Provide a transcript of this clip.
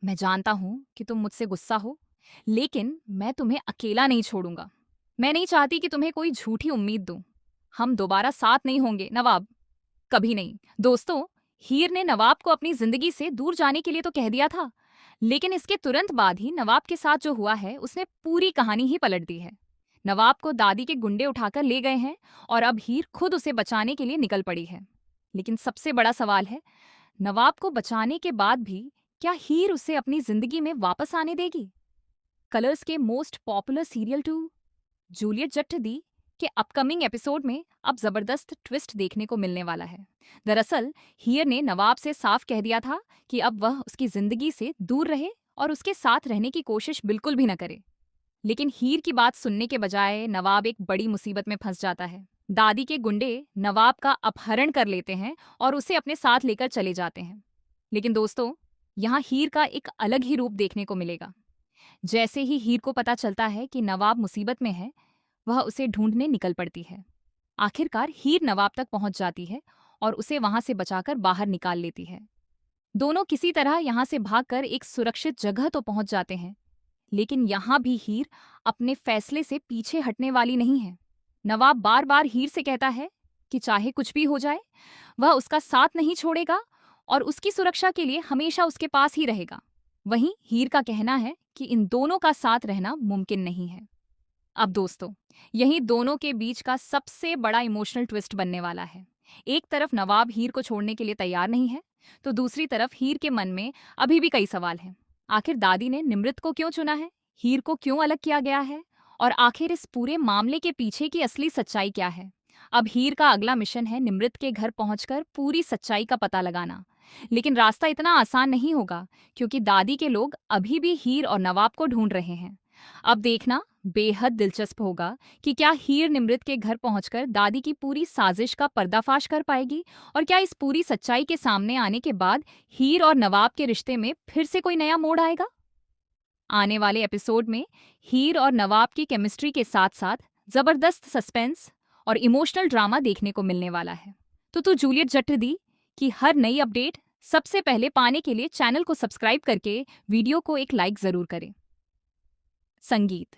मैं जानता हूँ कि तुम मुझसे गुस्सा हो, लेकिन मैं तुम्हें अकेला नहीं छोड़ूंगा। मैं नहीं चाहती कि तुम्हें कोई झूठी उम्मीद दूं। हम दोबारा साथ नहीं होंगे, नवाब, कभी नहीं। दोस्तों, हीर ने नवाब को अपनी जिंदगी से दूर जाने के लिए तो कह दिया था, लेकिन इसके तुरंत बाद ही नवाब के साथ जो हुआ है उसने पूरी कहानी ही पलट दी है। नवाब को दादी के गुंडे उठाकर ले गए हैं और अब हीर खुद उसे बचाने के लिए निकल पड़ी है। लेकिन सबसे बड़ा सवाल है, नवाब को बचाने के बाद भी क्या हीर उसे अपनी जिंदगी में वापस आने देगी? कलर्स के मोस्ट पॉपुलर सीरियल टू जूलियट जट्ट दी के अपकमिंग एपिसोड में अब जबरदस्त ट्विस्ट देखने को मिलने वाला है। दरअसल हीर ने नवाब से साफ कह दिया था कि अब वह उसकी जिंदगी से दूर रहे और उसके साथ रहने की कोशिश बिल्कुल भी न करे। लेकिन हीर की बात सुनने के बजाय नवाब एक बड़ी मुसीबत में फंस जाता है। दादी के गुंडे नवाब का अपहरण कर लेते हैं और उसे अपने साथ लेकर चले जाते हैं। लेकिन दोस्तों, यहाँ हीर का एक अलग ही रूप देखने को मिलेगा। जैसे ही हीर को पता चलता है कि नवाब मुसीबत में है, वह उसे ढूंढने निकल पड़ती है। आखिरकार हीर नवाब तक पहुंच जाती है और उसे वहां से बचाकर बाहर निकाल लेती है। दोनों किसी तरह यहाँ से भागकर एक सुरक्षित जगह तो पहुंच जाते हैं, लेकिन यहाँ भी हीर अपने फैसले से पीछे हटने वाली नहीं है। नवाब बार बार हीर से कहता है कि चाहे कुछ भी हो जाए, वह उसका साथ नहीं छोड़ेगा और उसकी सुरक्षा के लिए हमेशा उसके पास ही रहेगा। वहीं हीर का कहना है कि इन दोनों का साथ रहना मुमकिन नहीं है। अब दोस्तों, यही दोनों के बीच का सबसे बड़ा इमोशनल ट्विस्ट बनने वाला है। एक तरफ नवाब हीर को छोड़ने के लिए तैयार नहीं है, तो दूसरी तरफ हीर के मन में अभी भी कई सवाल हैं। आखिर दादी ने निमृत को क्यों चुना है? हीर को क्यों अलग किया गया है? और आखिर इस पूरे मामले के पीछे की असली सच्चाई क्या है? अब हीर का अगला मिशन है निमृत के घर पहुंचकर पूरी सच्चाई का पता लगाना। लेकिन रास्ता इतना आसान नहीं होगा, क्योंकि दादी के लोग अभी भी हीर और नवाब को ढूंढ रहे हैं। अब देखना बेहद दिलचस्प होगा कि क्या हीर निमृत के घर पहुंचकर दादी की पूरी साजिश का पर्दाफाश कर पाएगी, और क्या इस पूरी सच्चाई के सामने आने के बाद हीर और नवाब के रिश्ते में फिर से कोई नया मोड़ आएगा। आने वाले एपिसोड में हीर और नवाब की केमिस्ट्री के साथ साथ जबरदस्त सस्पेंस और इमोशनल ड्रामा देखने को मिलने वाला है। तो तू जूलियट जट्ट दी की हर नई अपडेट सबसे पहले पाने के लिए चैनल को सब्सक्राइब करके वीडियो को एक लाइक जरूर करें। संगीत